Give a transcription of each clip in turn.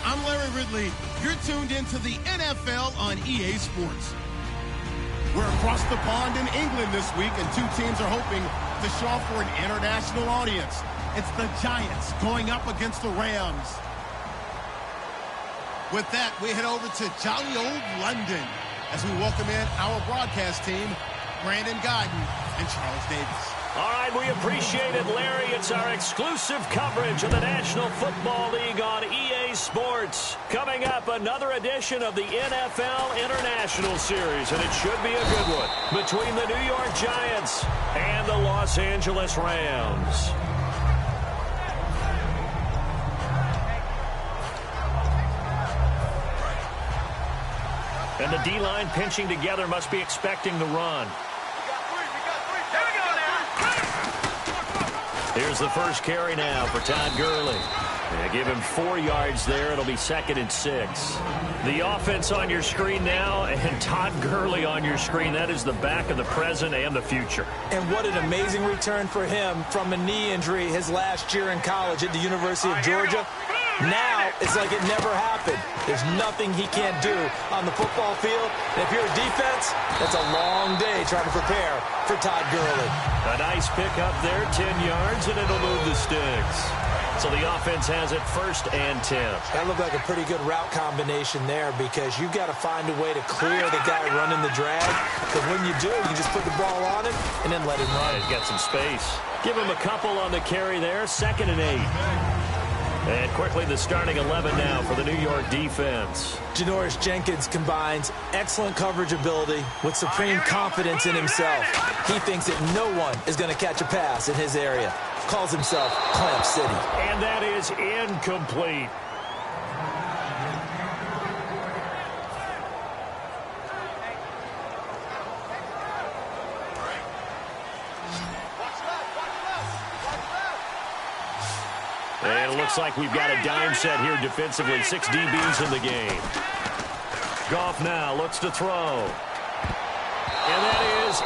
I'm Larry Ridley. You're tuned into the NFL on EA Sports. We're across the pond in England this week, and two teams are hoping to show off for an international audience. It's the Giants going up against the Rams. With that, we head over to jolly old London as we welcome in our broadcast team, Brandon Guyton and Charles Davis. All right, we appreciate it, Larry. It's our exclusive coverage of the National Football League on EA Sports. Coming up, another edition of the NFL International Series, and it should be a good one, between the New York Giants and the Los Angeles Rams. And the D-line pinching together must be expecting the run. Here's the first carry now for Todd Gurley. They give him 4 yards there. It'll be 2nd and 6. The offense on your screen now, and Todd Gurley on your screen. That is the back of the present and the future. And what an amazing return for him from a knee injury his last year in college at the University of Georgia. Now, it's like it never happened. There's nothing he can't do on the football field. And if you're a defense, that's a long day trying to prepare for Todd Gurley. A nice pick up there, 10 yards, and it'll move the sticks. So the offense has it 1st and 10. That looked like a pretty good route combination there, because you've got to find a way to clear the guy running the drag. Because when you do, you just put the ball on him and then let him run. He's got some space. Give him a couple on the carry there, 2nd and 8. And quickly, the starting 11 now for the New York defense. Janoris Jenkins combines excellent coverage ability with supreme confidence in himself. He thinks that no one is going to catch a pass in his area. Calls himself Clamp City. And that is incomplete. And it looks like we've got a dime set here defensively. 6 DBs in the game. Goff now looks to throw. And that is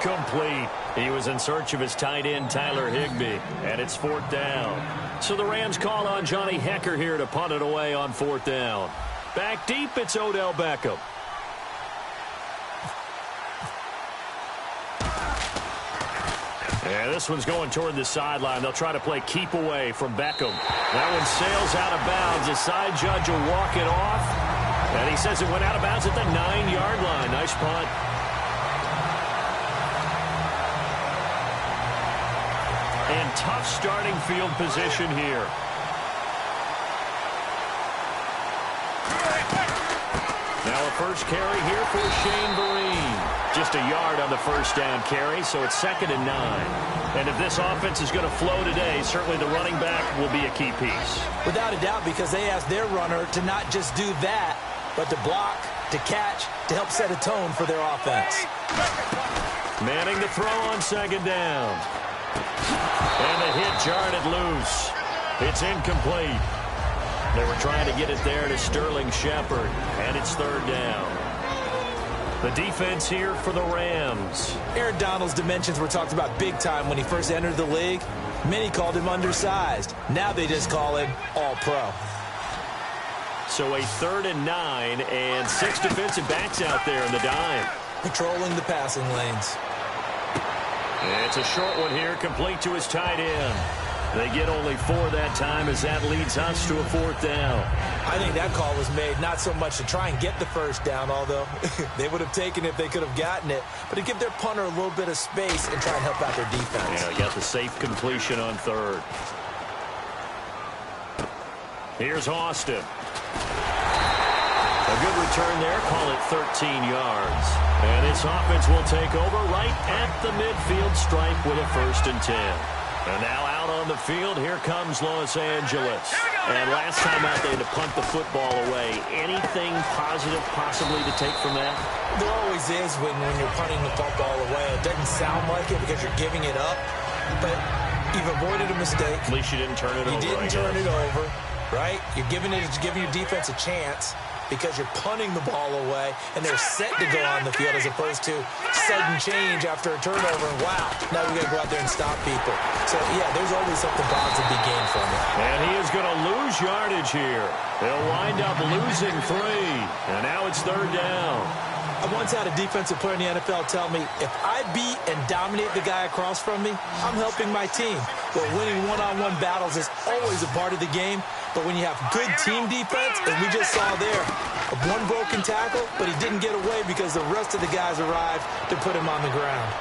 incomplete. He was in search of his tight end, Tyler Higbee. And it's 4th down. So the Rams call on Johnny Hekker here to punt it away on 4th down. Back deep, it's Odell Beckham. And this one's going toward the sideline. They'll try to play keep away from Beckham. That one sails out of bounds. The side judge will walk it off. And he says it went out of bounds at the 9-yard line. Nice punt. And tough starting field position here. Now a first carry here for Shane Vereen. Just a yard on the first down carry, so it's 2nd and 9. And if this offense is going to flow today, certainly the running back will be a key piece. Without a doubt, because they asked their runner to not just do that, but to block, to catch, to help set a tone for their offense. Manning the throw on 2nd down. And the hit jarred it loose. It's incomplete. They were trying to get it there to Sterling Shepard, and it's 3rd down. The defense here for the Rams. Aaron Donald's dimensions were talked about big time when he first entered the league. Many called him undersized. Now they just call him all-pro. So a 3rd and 9 and 6 defensive backs out there in the dime. Patrolling the passing lanes. It's a short one here, complete to his tight end. They get only 4 that time as that leads us to a 4th down. I think that call was made not so much to try and get the first down, although they would have taken it if they could have gotten it, but to give their punter a little bit of space and try and help out their defense. Yeah, got the safe completion on 3rd. Here's Austin. A good return there, call it 13 yards. And this offense will take over right at the midfield stripe with a 1st and 10. And now out on the field, here comes Los Angeles. And last time out, they had to punt the football away. Anything positive possibly to take from that? There always is when you're punting the football away. It doesn't sound like it because you're giving it up, but you've avoided a mistake. At least you didn't turn it over. You didn't turn it over, right? You're giving your defense a chance because you're punting the ball away, and they're set to go on the field as opposed to sudden change after a turnover, and wow, now we got to go out there and stop people. So, yeah, there's always something positive to be gained from it. And he is going to lose yardage here. They'll wind up losing 3, and now it's 3rd down. I once had a defensive player in the NFL tell me, if I beat and dominate the guy across from me, I'm helping my team. Well, winning one-on-one battles is always a part of the game, but when you have good team defense, as we just saw there, one broken tackle, but he didn't get away because the rest of the guys arrived to put him on the ground.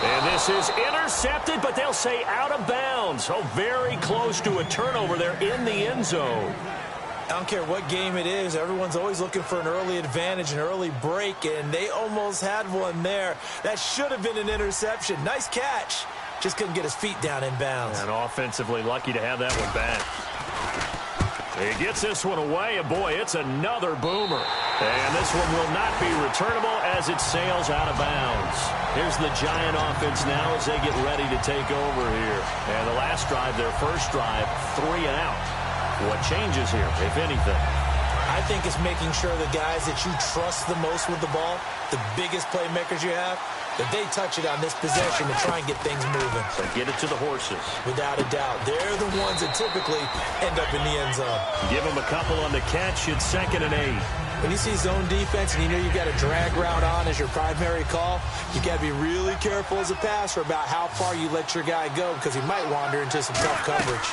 And this is intercepted, but they'll say out of bounds. So very close to a turnover there in the end zone. I don't care what game it is. Everyone's always looking for an early advantage, an early break, and they almost had one there. That should have been an interception. Nice catch. Just couldn't get his feet down in bounds. And offensively lucky to have that one back. He gets this one away, and boy, it's another boomer. And this one will not be returnable as it sails out of bounds. Here's the Giant offense now as they get ready to take over here. And the last drive, their first drive, 3 and out. What changes here, if anything? I think it's making sure the guys that you trust the most with the ball, the biggest playmakers you have, that they touch it on this possession to try and get things moving. So get it to the horses. Without a doubt. They're the ones that typically end up in the end zone. Give them a couple on the catch. It's 2nd and 8. When you see zone defense and you know you've got a drag route on as your primary call, you got to be really careful as a passer about how far you let your guy go because he might wander into some tough coverage.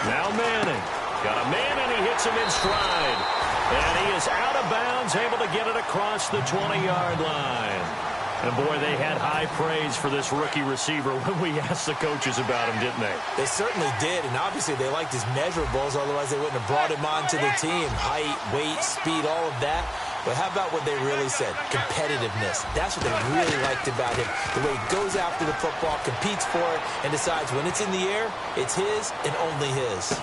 Now Manning. Got a man, and he hits him in stride. And he is out of bounds, able to get it across the 20-yard line. And, boy, they had high praise for this rookie receiver when we asked the coaches about him, didn't they? They certainly did, and obviously they liked his measurables. Otherwise, they wouldn't have brought him onto the team. Height, weight, speed, all of that. But how about what they really said? Competitiveness. That's what they really liked about him. The way he goes after the football, competes for it, and decides when it's in the air, it's his and only his.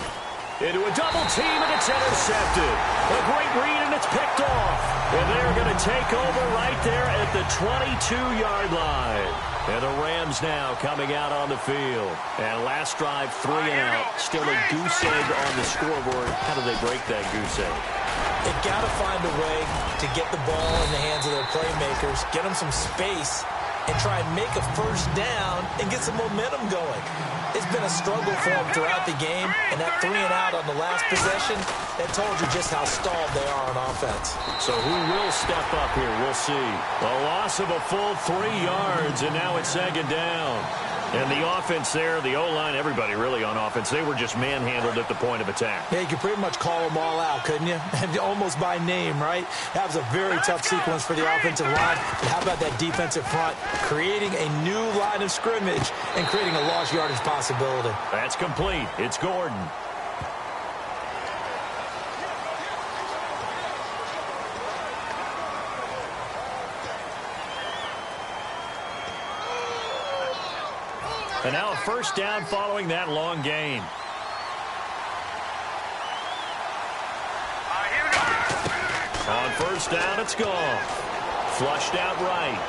Into a double team, and it's intercepted. A great read, and it's picked off. And they're going to take over right there at the 22-yard line. And the Rams now coming out on the field. And last drive, 3 and out. Still a goose egg on the scoreboard. How do they break that goose egg? They've got to find a way to get the ball in the hands of their playmakers, get them some space, and try and make a first down and get some momentum going. It's been a struggle for them throughout the game, and that 3 and out on the last possession, that told you just how stalled they are on offense. So who will step up here? We'll see. A loss of a full 3 yards, and now it's 2nd down. And the offense there, the O-line, everybody really on offense, they were just manhandled at the point of attack. Yeah, you could pretty much call them all out, couldn't you? Almost by name, right? That was a very tough sequence for the offensive line. But how about that defensive front creating a new line of scrimmage and creating a lost yardage possibility? That's complete. It's Gordon. And now a first down following that long gain. On first down, it's gone. Flushed out right.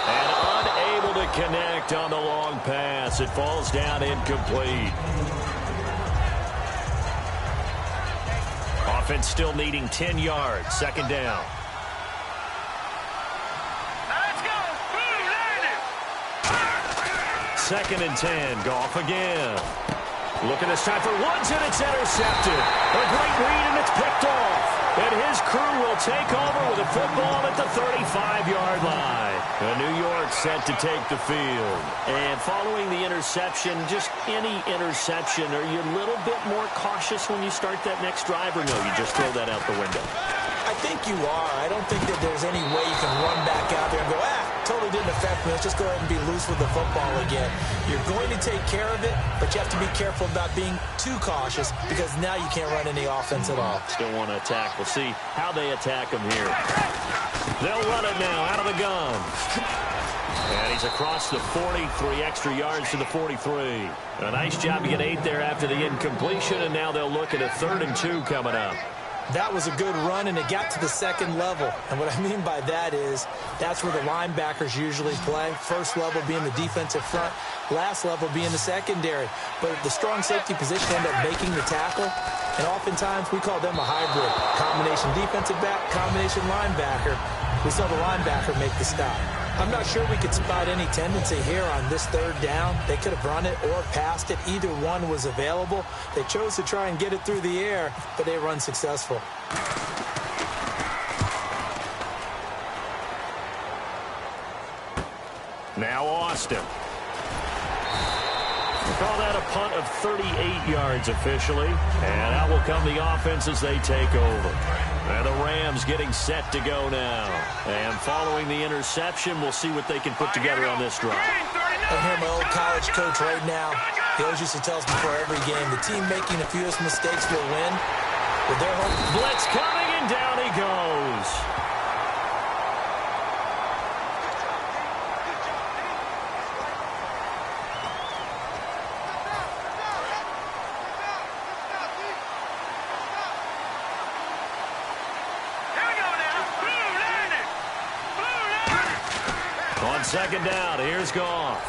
And unable to connect on the long pass. It falls down incomplete. Offense still needing 10 yards. 2nd down. 2nd and 10. Goff again. Looking this time for Woods, and it's intercepted. A great read, and it's picked off. And his crew will take over with a football at the 35-yard line. And New York set to take the field. And following the interception, just any interception, are you a little bit more cautious when you start that next drive, or no, you just throw that out the window? I think you are. I don't think that there's any way you can run back out there and go, totally didn't affect me. Let's just go ahead and be loose with the football again. You're going to take care of it, but you have to be careful about being too cautious because now you can't run any offense at all. Still want to attack. We'll see how they attack him here. They'll run it now out of the gun. And he's across the 40, 3 extra yards to the 43. A nice job to get 8 there after the incompletion, and now they'll look at a 3rd and 2 coming up. That was a good run, and it got to the second level. And what I mean by that is that's where the linebackers usually play. First level being the defensive front, last level being the secondary. But the strong safety position ended up making the tackle, and oftentimes we call them a hybrid. Combination defensive back, combination linebacker. We saw the linebacker make the stop. I'm not sure we could spot any tendency here on this 3rd down. They could have run it or passed it. Either one was available. They chose to try and get it through the air, but they were unsuccessful. Now Austin. We'll call that a punt of 38 yards officially. And out will come the offense as they take over. And the Rams getting set to go now. And following the interception, we'll see what they can put together on this drive. I hear my old college coach right now. He always used to tell us before every game, the team making the fewest mistakes will win. With their hope. Blitz coming, and down he goes. On 2nd down, here's Goff.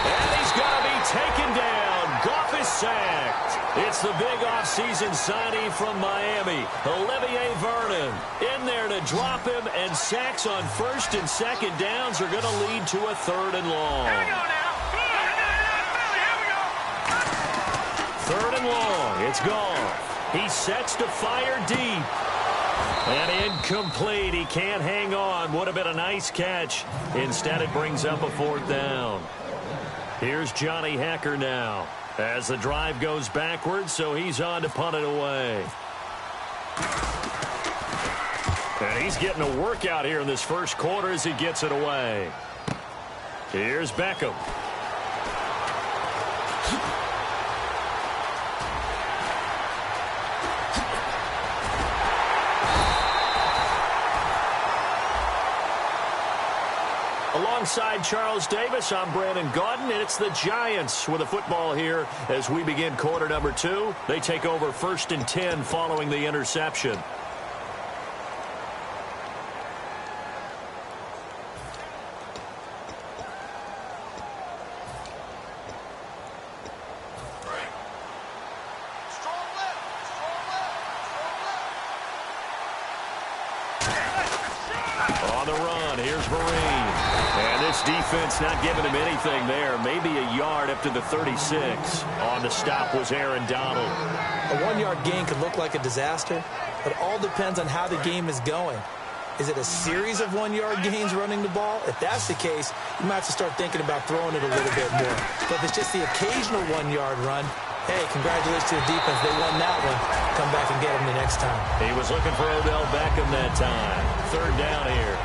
And he's going to be taken down. Goff is sacked. It's the big offseason signing from Miami, Olivier Vernon. In there to drop him, and sacks on 1st and 2nd downs are going to lead to a 3rd and long. Here we go now. Here we go. 3rd and long. It's Goff. He sets to fire deep. And incomplete. He can't hang on. Would have been a nice catch. Instead, it brings up a 4th down. Here's Johnny Hekker now as the drive goes backwards, so he's on to punt it away. And he's getting a workout here in this first quarter as he gets it away. Here's Beckham. Alongside Charles Davis, I'm Brandon Gaudin, and it's the Giants with a football here as we begin quarter number 2. They take over 1st and 10 following the interception. On the run, here's Marine. And this defense not giving him anything there. Maybe a yard up to the 36. On the stop was Aaron Donald. A 1-yard gain could look like a disaster, but all depends on how the game is going. Is it a series of 1-yard gains running the ball? If that's the case, you might have to start thinking about throwing it a little bit more. But if it's just the occasional 1-yard run, hey, congratulations to the defense. They won that one. Come back and get them the next time. He was looking for Odell Beckham that time. 3rd down here.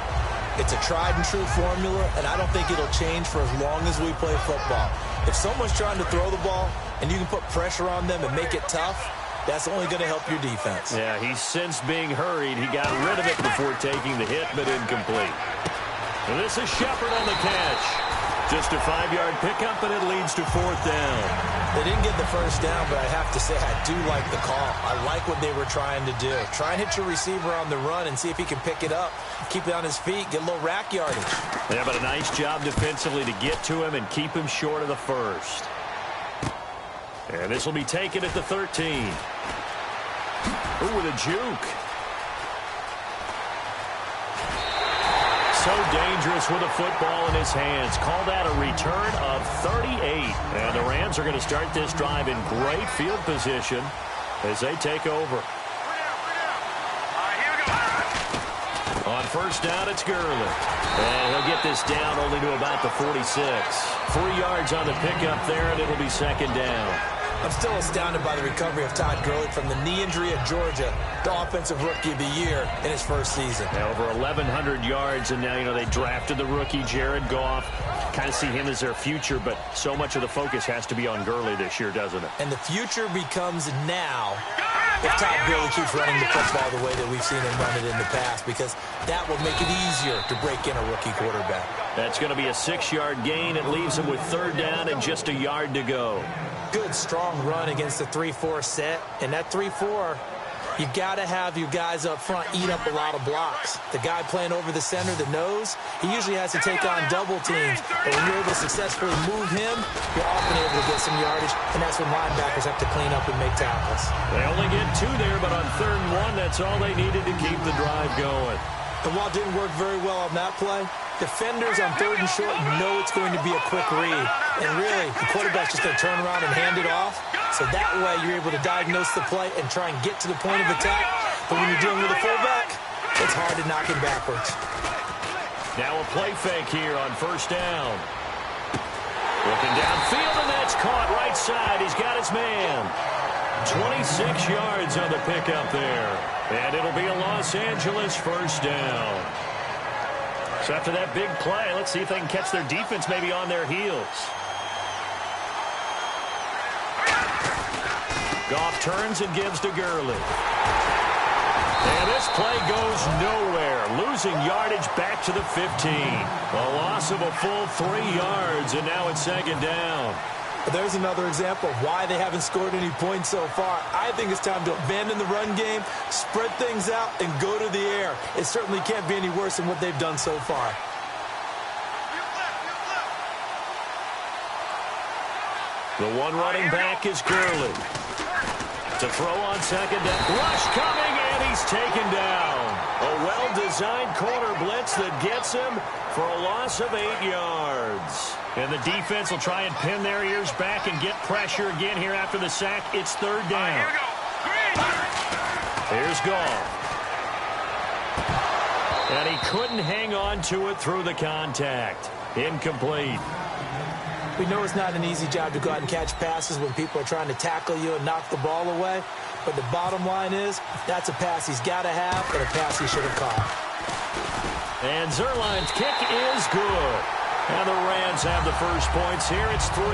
It's a tried-and-true formula, and I don't think it'll change for as long as we play football. If someone's trying to throw the ball and you can put pressure on them and make it tough, that's only going to help your defense. Yeah, he's since being hurried. He got rid of it before taking the hit, but incomplete. And this is Shepard on the catch. Just a 5-yard pickup, and it leads to 4th down. They didn't get the first down, but I have to say I do like the call. I like what they were trying to do. Try and hit your receiver on the run and see if he can pick it up, keep it on his feet, get a little rack yardage. Yeah, but a nice job defensively to get to him and keep him short of the first. And this will be taken at the 13. Ooh, with a juke. So dangerous with a football in his hands. Call that a return of 38. And the Rams are going to start this drive in great field position as they take over. Here we go. On first down, it's Gurley. And he'll get this down only to about the 46. 3 yards on the pickup there, and it'll be second down. I'm still astounded by the recovery of Todd Gurley from the knee injury at Georgia, the offensive rookie of the year in his first season. Now over 1,100 yards, and now, they drafted the rookie Jared Goff. Kind of see him as their future, but so much of the focus has to be on Gurley this year, doesn't it? And the future becomes now if Todd Gurley keeps running the football the way that we've seen him run it in the past, because that will make it easier to break in a rookie quarterback. That's going to be a 6-yard gain. It leaves him with third down and just a yard to go. Good, strong run against the 3-4 set. And that 3-4, you got to have your guys up front eat up a lot of blocks. The guy playing over the center, the nose, he usually has to take on double teams. But when you're able to successfully move him, you're often able to get some yardage, and that's when linebackers have to clean up and make tackles. They only get 2 there, but on 3rd and 1, that's all they needed to keep the drive going. And while it didn't work very well on that play, defenders on 3rd and short know it's going to be a quick read. And really, the quarterback's just going to turn around and hand it off. So that way, you're able to diagnose the play and try and get to the point of attack. But when you're dealing with a fullback, it's hard to knock him backwards. Now a play fake here on first down. Looking downfield, and that's caught right side. He's got his man. 26 yards on the pickup there. And it'll be a Los Angeles first down. So after that big play, let's see if they can catch their defense maybe on their heels. Goff turns and gives to Gurley. And this play goes nowhere. Losing yardage back to the 15. A loss of a full 3 yards, and now it's second down. There's another example of why they haven't scored any points so far. I think it's time to abandon the run game, spread things out, and go to the air. It certainly can't be any worse than what they've done so far. The one running back is Gurley. To throw on second down. Rush coming, and he's taken down. A well-designed corner blitz that gets him for a loss of 8 yards. And the defense will try and pin their ears back and get pressure again here after the sack. It's third down. Here's Goff. And he couldn't hang on to it through the contact. Incomplete. We know it's not an easy job to go out and catch passes when people are trying to tackle you and knock the ball away. But the bottom line is, that's a pass he's got to have and a pass he should have caught. And Zuerlein's kick is good. And the Rams have the first points here. It's 3-0.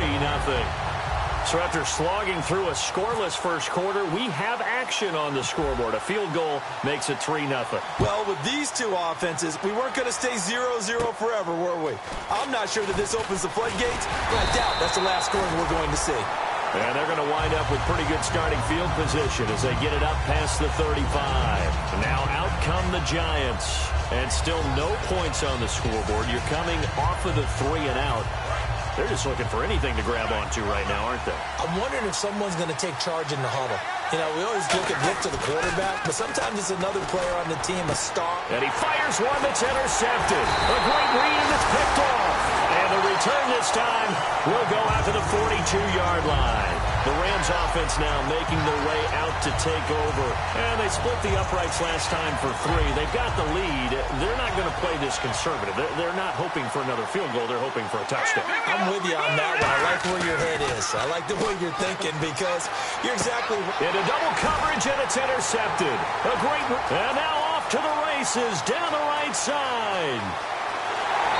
So after slogging through a scoreless first quarter, we have action on the scoreboard. A field goal makes it 3-0. Well, with these two offenses, we weren't going to stay 0-0 forever, were we? I'm not sure that this opens the floodgates, but I doubt that's the last scoring we're going to see. And they're going to wind up with pretty good starting field position as they get it up past the 35. Now out come the Giants. And still no points on the scoreboard. You're coming off of the 3 and out. They're just looking for anything to grab onto right now, aren't they? I'm wondering if someone's going to take charge in the huddle. You know, we always look to the quarterback, but sometimes it's another player on the team, a star. And he fires one that's intercepted. A great read, and it's picked off. And the return this time will go out to the 42-yard line. The Rams offense now making their way out to take over. And they split the uprights last time for 3. They've got the lead. They're not going to play this conservative. They're not hoping for another field goal. They're hoping for a touchdown. I'm with you on that one. I like where your head is. I like the way you're thinking because you're exactly right. Into double coverage, and it's intercepted. A great... And now off to the races down the right side.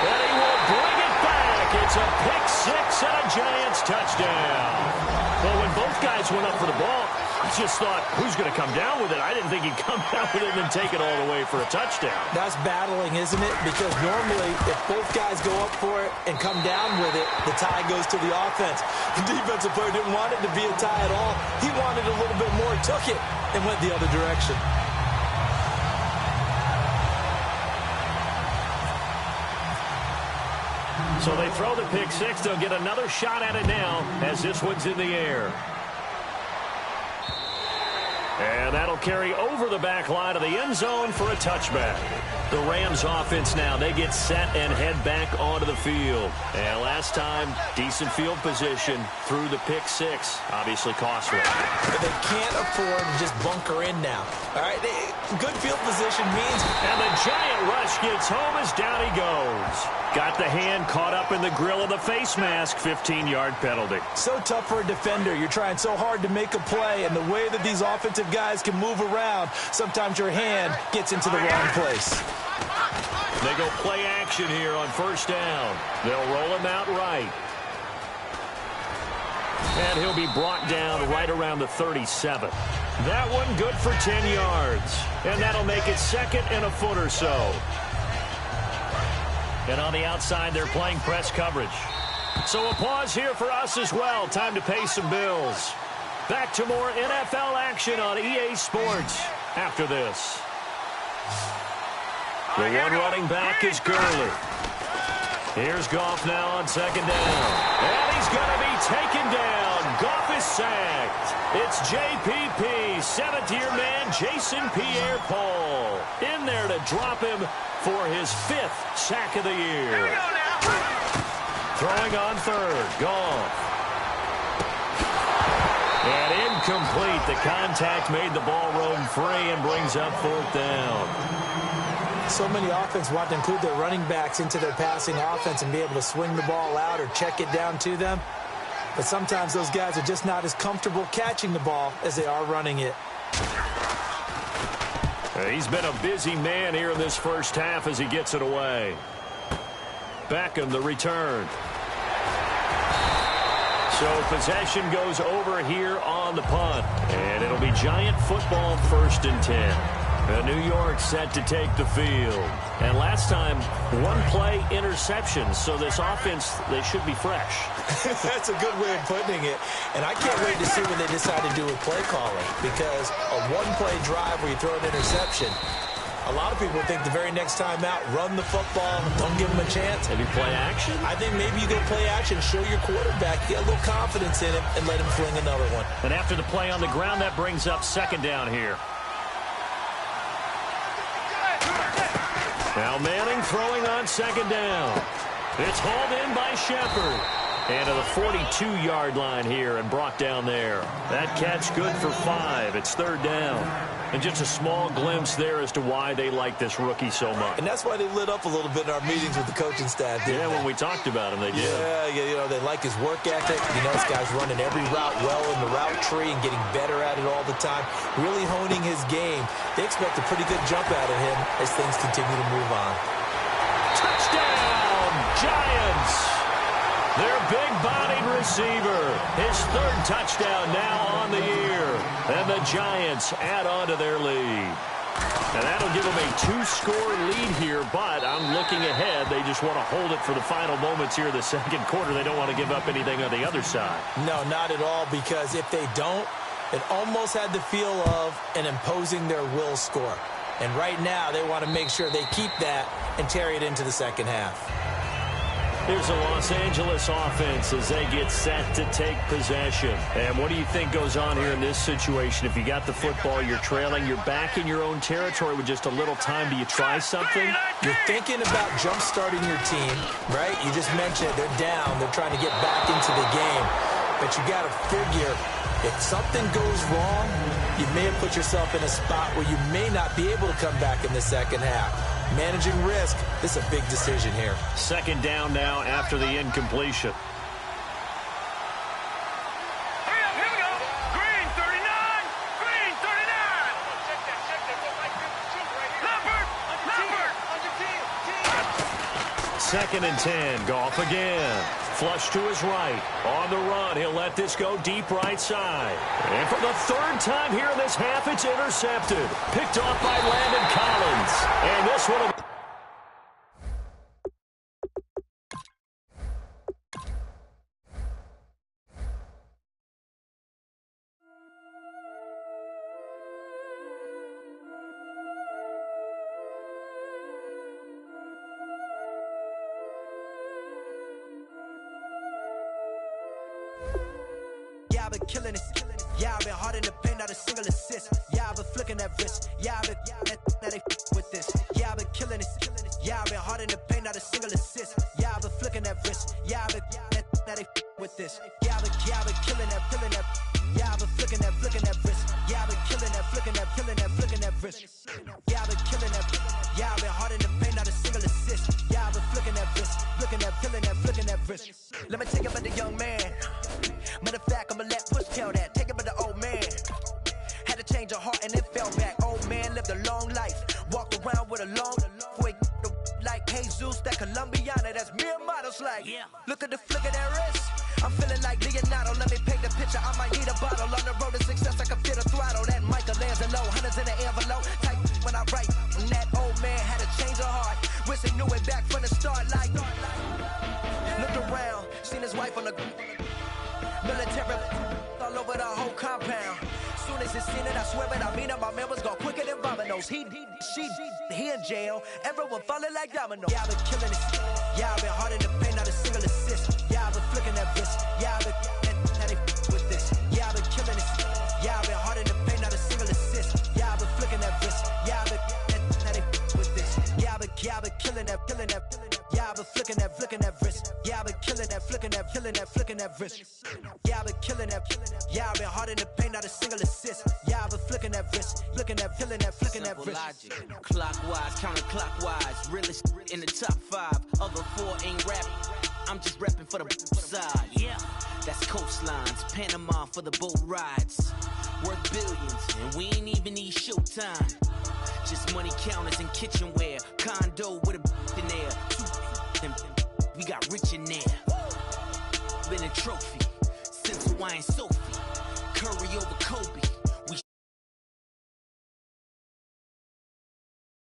And he will bring it back. It's a pick 6 and a Giants touchdown. Well, when both guys went up for the ball, I just thought, who's going to come down with it? I didn't think he'd come down with it and then take it all the way for a touchdown. That's battling, isn't it? Because normally, if both guys go up for it and come down with it, the tie goes to the offense. The defensive player didn't want it to be a tie at all. He wanted a little bit more, took it, and went the other direction. So they throw the pick 6. They'll get another shot at it now as this one's in the air. And that'll carry over the back line of the end zone for a touchback. The Rams offense now, they get set and head back onto the field. And last time, decent field position through the pick six. Obviously costly. But they can't afford to just bunker in now. All right, good field position means... And the giant rush gets home as down he goes. Got the hand caught up in the grill of the face mask. 15-yard penalty. So tough for a defender. You're trying so hard to make a play, and the way that these offensive guys can move around, sometimes your hand gets into the wrong place. They go play action here on first down. They'll roll him out right. And he'll be brought down right around the 37. That one good for 10 yards. And that'll make it second and a foot or so. And on the outside, they're playing press coverage. So a pause here for us as well. Time to pay some bills. Back to more NFL action on EA Sports after this. The one running back is Gurley. Here's Goff now on second down. And he's going to be taken down. Goff is sacked. It's JPP, seventh-year man Jason Pierre-Paul in there to drop him for his fifth sack of the year. Throwing on third, Goff. And incomplete. The contact made the ball roam free and brings up fourth down. So many offenses want to include their running backs into their passing offense and be able to swing the ball out or check it down to them. But sometimes those guys are just not as comfortable catching the ball as they are running it. He's been a busy man here in this first half as he gets it away. Beckham, the return. So possession goes over here on the punt. And it'll be Giant football, 1st and 10. New York set to take the field. And last time, one-play interception. So this offense, they should be fresh. That's a good way of putting it. And I can't wait to see what they decide to do with play calling. Because a one-play drive where you throw an interception, a lot of people think the very next time out, run the football, don't give them a chance. Maybe play action? I think maybe you go play action, show your quarterback, get a little confidence in him, and let him fling another one. And after the play on the ground, that brings up second down here. Now Manning throwing on second down. It's hauled in by Shepard. And to the 42-yard line here and brought down there. That catch good for 5. It's third down. And just a small glimpse there as to why they like this rookie so much. And that's why they lit up a little bit in our meetings with the coaching staff. Yeah, when we talked about him, they did. Yeah, you know, they like his work ethic. You know, this guy's running every route well in the route tree and getting better at it all the time. Really honing his game. They expect a pretty good jump out of him as things continue to move on. Touchdown, Giants! Their big-bodied receiver. His third touchdown now on the year. And the Giants add on to their lead. And that'll give them a 2-score lead here, but I'm looking ahead. They just want to hold it for the final moments here in the second quarter. They don't want to give up anything on the other side. No, not at all, because if they don't, it almost had the feel of an imposing their will score. And right now, they want to make sure they keep that and carry it into the second half. Here's the Los Angeles offense as they get set to take possession. And what do you think goes on here in this situation? If you got the football, you're trailing, you're back in your own territory with just a little time. Do you try something? You're thinking about jump-starting your team, right? You just mentioned it. They're down. They're trying to get back into the game. But you got to figure, if something goes wrong, you may have put yourself in a spot where you may not be able to come back in the second half. Managing risk, this is a big decision here. Second down now after the incompletion. Hurry up, here we go. Green 39. Green 39. Leopard. Second and 10. Goff again. Flush to his right. On the run. He'll let this go deep right side. And for the third time here in this half, it's intercepted. Picked off by Landon Collins. And this one will... I've been killing it. Yeah, I've been hard in the paint, not a single assist. Yeah, I've been flicking that wrist. Yeah, I've been that they with this. Yeah, I've been killing it. Yeah, I've been hard in the paint, not a single assist. Yeah, I've been flicking that wrist. Yeah, I've been that they with this. Yeah, I've been killing that. Yeah, I've been flicking that wrist. Yeah, I've been killing that, flicking that wrist. Yeah, I've been killing that. Yeah, I've been hard in the paint, not a single assist. Yeah, I've been flicking that wrist, flicking that wrist. Let me take it by the young man. Matter of fact, I'ma let Push tell that. Take it by the old man. Had to change her heart and it fell back. Old man lived a long life. Walked around with a long way like Jesus, that Colombiana, that's mere models like. Look at the flick of that wrist. I'm feeling like Leonardo. Let me paint the picture. I might need a bottle. On the road to success, I can fit a throttle. That Michelangelo, hundreds in the envelope. Type when I write. And that old man had to change her heart. Wish he knew it back from the start. Like, looked around, seen his wife on the military all over the whole compound. Soon as he seen it, I swear it, I mean it. My man was gone quicker than Domino's. He in jail. Everyone falling like dominoes. Yeah, I've been killing it. Yeah, I've been hard in the paint, not a single assist. Yeah, I've been flicking that wrist. Yeah, I've been with this. Yeah, I've been killing it. Yeah, I've been hard in the paint, not a single assist. Yeah, I've been flicking that wrist. Yeah, I've been with this. Yeah, I've been killing that. Yeah, I've been flicking that wrist. Yeah, I've been killing that, flicking that wrist. Yeah, I've been killing that. Yeah, I've been hard in the paint, not a single assist. Yeah, I've been flicking that wrist, flicking that wrist. Logic, clockwise, counterclockwise, realest in the top 5. Other 4 ain't rapping. I'm just rapping for the side. Yeah, that's coastlines, Panama for the boat rides. Worth billions, and we ain't even need showtime. Just money counters and kitchenware. Condo with a in there. We got rich in there. Been a trophy since Hawaiian Sophie. Curry over Kobe.